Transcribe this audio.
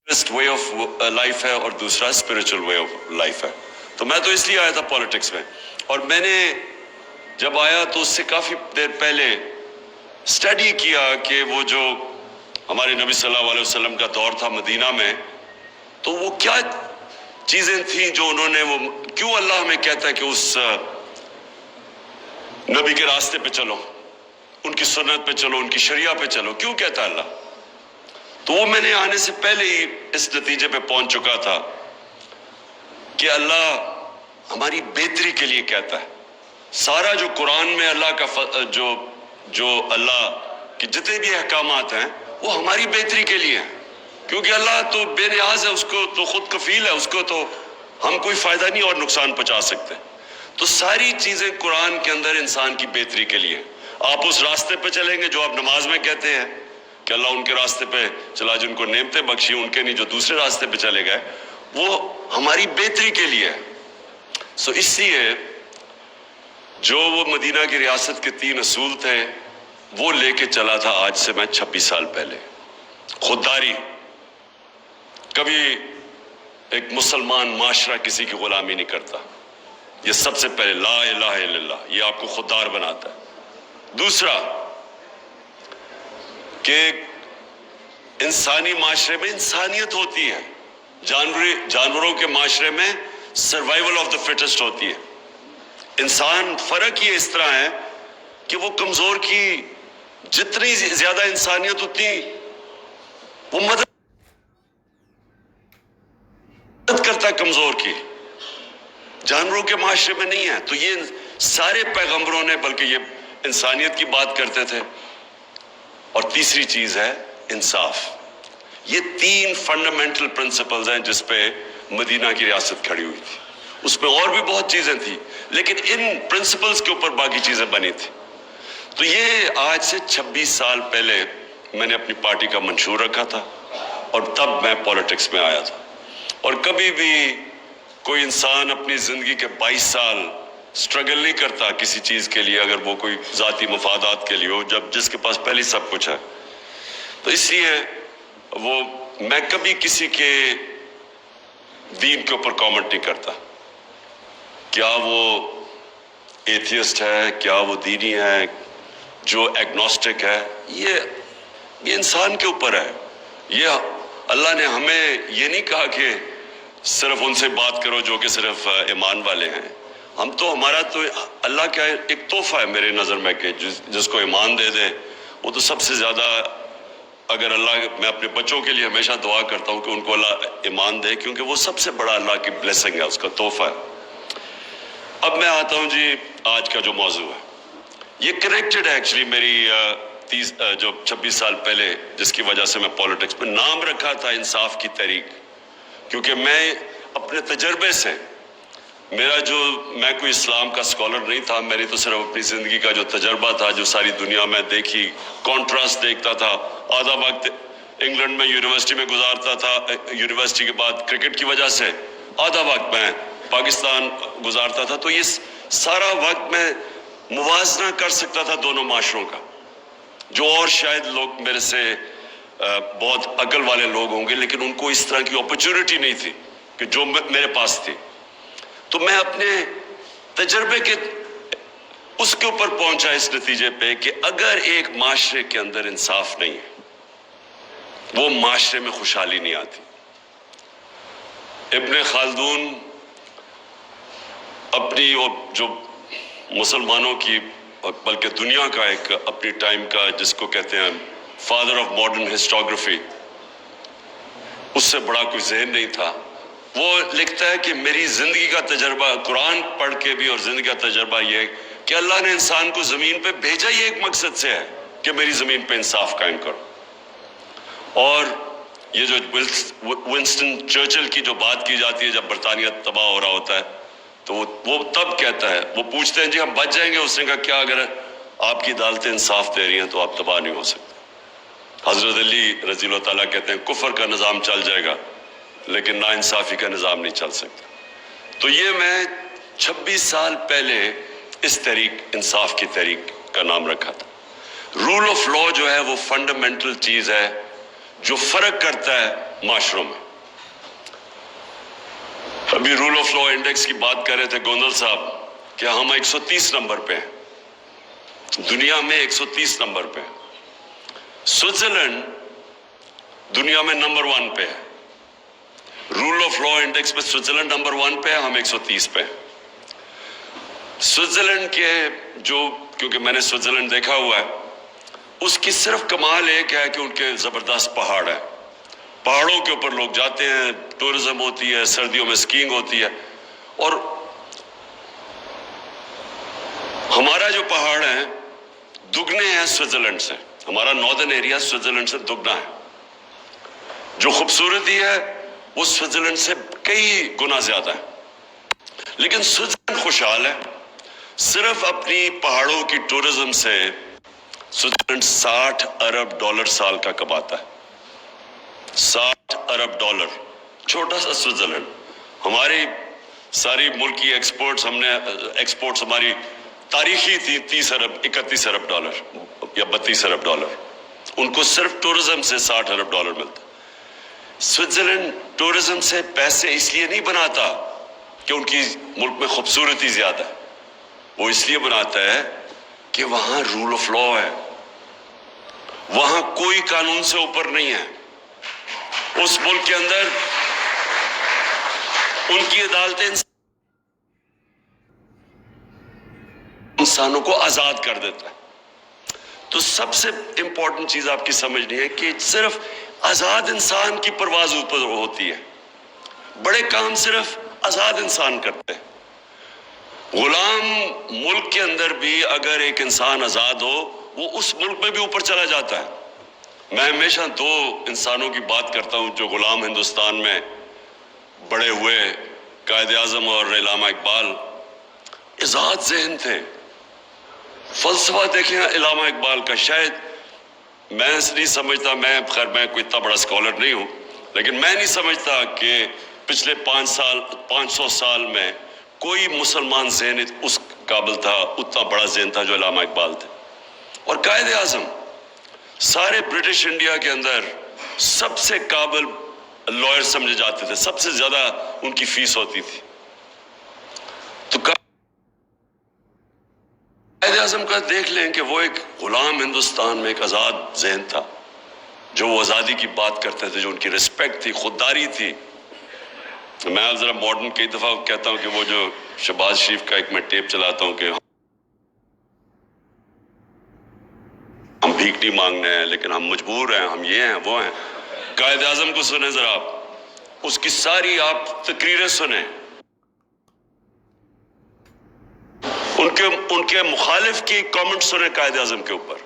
Way of life ہے اور دوسرا اسپرچل وے آف لائف ہے. تو میں تو اس لیے آیا تھا پالیٹکس میں, اور میں نے جب آیا تو اس سے کافی دیر پہلے اسٹڈی کیا کہ وہ جو ہمارے نبی صلی اللہ علیہ وسلم کا دور تھا مدینہ میں, تو وہ کیا چیزیں تھیں جو انہوں نے, وہ کیوں اللہ ہمیں کہتا ہے کہ اس نبی کے راستے پہ چلو, ان کی سنت پہ چلو, ان کی شریعہ پہ چلو, کیوں کہتا ہے اللہ؟ تو وہ میں نے آنے سے پہلے ہی اس نتیجے پہ پہنچ چکا تھا کہ اللہ ہماری بہتری کے لیے کہتا ہے. سارا جو قرآن میں اللہ کا جو اللہ کے جتنے بھی احکامات ہیں وہ ہماری بہتری کے لیے ہیں, کیونکہ اللہ تو بے نیاز ہے, اس کو تو خود کفیل ہے, اس کو تو ہم کوئی فائدہ نہیں اور نقصان پہنچا سکتے. تو ساری چیزیں قرآن کے اندر انسان کی بہتری کے لیے. آپ اس راستے پہ چلیں گے جو آپ نماز میں کہتے ہیں کہ اللہ ان کے راستے پہ چلا جن کو نعمتیں بخشی, ان کے نہیں جو دوسرے راستے پہ چلے گئے, وہ ہماری بہتری کے لیے ہے. سو اس لیے جو وہ مدینہ کی ریاست کے 3 اصول تھے وہ لے کے چلا تھا آج سے میں 26 سال پہلے. خودداری, کبھی ایک مسلمان معاشرہ کسی کی غلامی نہیں کرتا, یہ سب سے پہلے لا الہ الا اللہ, یہ آپ کو خوددار بناتا ہے. دوسرا کہ انسانی معاشرے میں انسانیت ہوتی ہے, جانوروں کے معاشرے میں سروائیول آف دا فٹسٹ ہوتی ہے. انسان فرق یہ اس طرح ہے کہ وہ کمزور کی جتنی زیادہ انسانیت اتنی وہ مدد کرتا ہے کمزور کی, جانوروں کے معاشرے میں نہیں ہے. تو یہ سارے پیغمبروں نے بلکہ یہ انسانیت کی بات کرتے تھے. اور تیسری چیز ہے انصاف. یہ 3 فنڈامنٹل پرنسپلز ہیں جس پہ مدینہ کی ریاست کھڑی ہوئی تھی. اس میں اور بھی بہت چیزیں تھیں لیکن ان پرنسپلز کے اوپر باقی چیزیں بنی تھی. تو یہ آج سے 26 سال پہلے میں نے اپنی پارٹی کا منشور رکھا تھا اور تب میں پالیٹکس میں آیا تھا. اور کبھی بھی کوئی انسان اپنی زندگی کے 22 سال سٹرگل نہیں کرتا کسی چیز کے لیے اگر وہ کوئی ذاتی مفادات کے لیے ہو, جب جس کے پاس پہلے سب کچھ ہے. تو اس لیے وہ میں کبھی کسی کے دین کے اوپر کامنٹ نہیں کرتا, کیا وہ ایتھیسٹ ہے, کیا وہ دینی ہے, جو ایگنوسٹک ہے, یہ انسان کے اوپر ہے. یہ اللہ نے ہمیں یہ نہیں کہا کہ صرف ان سے بات کرو جو کہ صرف ایمان والے ہیں. ہم تو ہمارا تو اللہ کا ایک تحفہ ہے میرے نظر میں کہ جس کو ایمان دے دے وہ تو سب سے زیادہ, اگر اللہ, میں اپنے بچوں کے لیے ہمیشہ دعا کرتا ہوں کہ ان کو اللہ ایمان دے, کیونکہ وہ سب سے بڑا اللہ کی بلیسنگ ہے, اس کا تحفہ ہے. اب میں آتا ہوں جی آج کا جو موضوع ہے, یہ کنیکٹڈ ہے ایکچولی میری جو 26 سال پہلے جس کی وجہ سے میں پالیٹکس میں نام رکھا تھا انصاف کی تحریک, کیونکہ میں اپنے تجربے سے, میں کوئی اسلام کا اسکالر نہیں تھا, میری تو صرف اپنی زندگی کا جو تجربہ تھا, جو ساری دنیا میں دیکھی, کانٹراسٹ دیکھتا تھا. آدھا وقت انگلینڈ میں یونیورسٹی میں گزارتا تھا, یونیورسٹی کے بعد کرکٹ کی وجہ سے آدھا وقت میں پاکستان گزارتا تھا. تو یہ سارا وقت میں موازنہ کر سکتا تھا دونوں معاشروں کا, جو اور شاید لوگ میرے سے بہت عقل والے لوگ ہوں گے لیکن ان کو اس طرح کی اپرچونٹی نہیں تھی کہ جو میرے پاس تھی. تو میں اپنے تجربے کے اس کے اوپر پہنچا اس نتیجے پہ کہ اگر ایک معاشرے کے اندر انصاف نہیں ہے وہ معاشرے میں خوشحالی نہیں آتی. ابن خلدون اپنی جو مسلمانوں کی بلکہ دنیا کا ایک اپنی ٹائم کا جس کو کہتے ہیں فادر آف ماڈرن ہسٹوگرافی, اس سے بڑا کوئی ذہن نہیں تھا. وہ لکھتا ہے کہ میری زندگی کا تجربہ قرآن پڑھ کے بھی اور زندگی کا تجربہ یہ ہے کہ اللہ نے انسان کو زمین پہ بھیجا ہی ایک مقصد سے ہے کہ میری زمین پہ انصاف قائم کرو. اور یہ جو ونسٹن چرچل کی جو بات کی جاتی ہے جب برطانیہ تباہ ہو رہا ہوتا ہے تو وہ تب کہتا ہے, وہ پوچھتے ہیں جی ہم بچ جائیں گے, اس نے کہا کیا اگر آپ کی عدالتیں انصاف دے رہی ہیں تو آپ تباہ نہیں ہو سکتے. حضرت علی رضی اللہ تعالیٰ کہتے ہیں کفر کا نظام چل جائے گا لیکن نا انصافی کا نظام نہیں چل سکتا. تو یہ میں 26 سال پہلے اس تحریک انصاف کی تحریک کا نام رکھا تھا. رول آف لا جو ہے وہ فنڈامنٹل چیز ہے جو فرق کرتا ہے معاشروں میں. ابھی رول آف لا انڈیکس کی بات کر رہے تھے گوندل صاحب کہ ہم 130 نمبر پہ ہیں دنیا میں, 130 نمبر پہ. سوئٹزرلینڈ دنیا میں نمبر 1 پہ ہے. رول آف لا انڈیکس پہ سوئٹزرلینڈ نمبر 1 پہ ہے, ہم 130 پہ. سوئٹزرلینڈ کے جو, کیونکہ میں نے سوئٹزرلینڈ دیکھا ہوا ہے, اس کی صرف کمال ایک ہے کہ ان کے زبردست پہاڑ ہے. پہاڑوں کے اوپر لوگ جاتے ہیں, ٹورزم ہوتی ہے, سردیوں میں سکینگ ہوتی ہے. اور ہمارا جو پہاڑ ہے دگنے ہیں سوئٹزرلینڈ سے. ہمارا ناردرن ایریا سوئٹزرلینڈ سے دگنا ہے. جو خوبصورتی ہے وہ سوئٹزرلینڈ سے کئی گنا زیادہ ہے. لیکن سوئٹزرلینڈ خوشحال ہے. صرف اپنی پہاڑوں کی ٹورزم سے سوئٹزرلینڈ $60 ارب سال کا کماتا ہے. $60 ارب. چھوٹا سا سوئٹزرلینڈ. ہماری ساری ملک کی ایکسپورٹس ہماری تاریخی تھی $30 ارب, $31 ارب یا $32 ارب. ان کو صرف ٹورزم سے $60 ارب ملتا. سوئٹزرلینڈ ٹورزم سے پیسے اس لیے نہیں بناتا کہ ان کی ملک میں خوبصورتی زیادہ ہے. وہ اس لیے بناتا ہے کہ وہاں رول آف لا ہے. وہاں کوئی قانون سے اوپر نہیں ہے. اس ملک کے اندر ان کی عدالتیں انسانوں کو آزاد کر دیتا ہے. تو سب سے امپورٹنٹ چیز آپ کی سمجھنی ہے کہ صرف آزاد انسان کی پرواز اوپر ہوتی ہے. بڑے کام صرف آزاد انسان کرتے ہیں. غلام ملک کے اندر بھی اگر ایک انسان آزاد ہو وہ اس ملک میں بھی اوپر چلا جاتا ہے. میں ہمیشہ 2 انسانوں کی بات کرتا ہوں جو غلام ہندوستان میں بڑے ہوئے, قائد اعظم اور علامہ اقبال. آزاد ذہن تھے. فلسفہ دیکھیں علامہ اقبال کا. شاید میں نہیں سمجھتا, میں کوئی اتنا بڑا اسکالر نہیں ہوں, لیکن میں نہیں سمجھتا کہ پچھلے 500 سال میں کوئی مسلمان ذہن اس قابل تھا, اتنا بڑا ذہن تھا جو علامہ اقبال تھے. اور قائد اعظم سارے برٹش انڈیا کے اندر سب سے قابل لائر سمجھے جاتے تھے. سب سے زیادہ ان کی فیس ہوتی تھی. تو قائد اعظم کا دیکھ لیں کہ وہ ایک غلام ہندوستان میں ایک آزاد ذہن تھا, جو وہ آزادی کی بات کرتے تھے, جو ان کی رسپیکٹ تھی, خودداری تھی. میں ذرا ماڈرن کئی دفعہ کہتا ہوں کہ وہ جو شہباز شریف کا ایک میں ٹیپ چلاتا ہوں کہ ہم بھیک نہیں مانگنے ہیں لیکن ہم مجبور ہیں, ہم یہ ہیں وہ ہیں. قائد اعظم کو سنیں ذرا, اس کی ساری آپ تقریریں سنیں, ان کے مخالف کی کامنٹ سنیں قائد اعظم کے اوپر.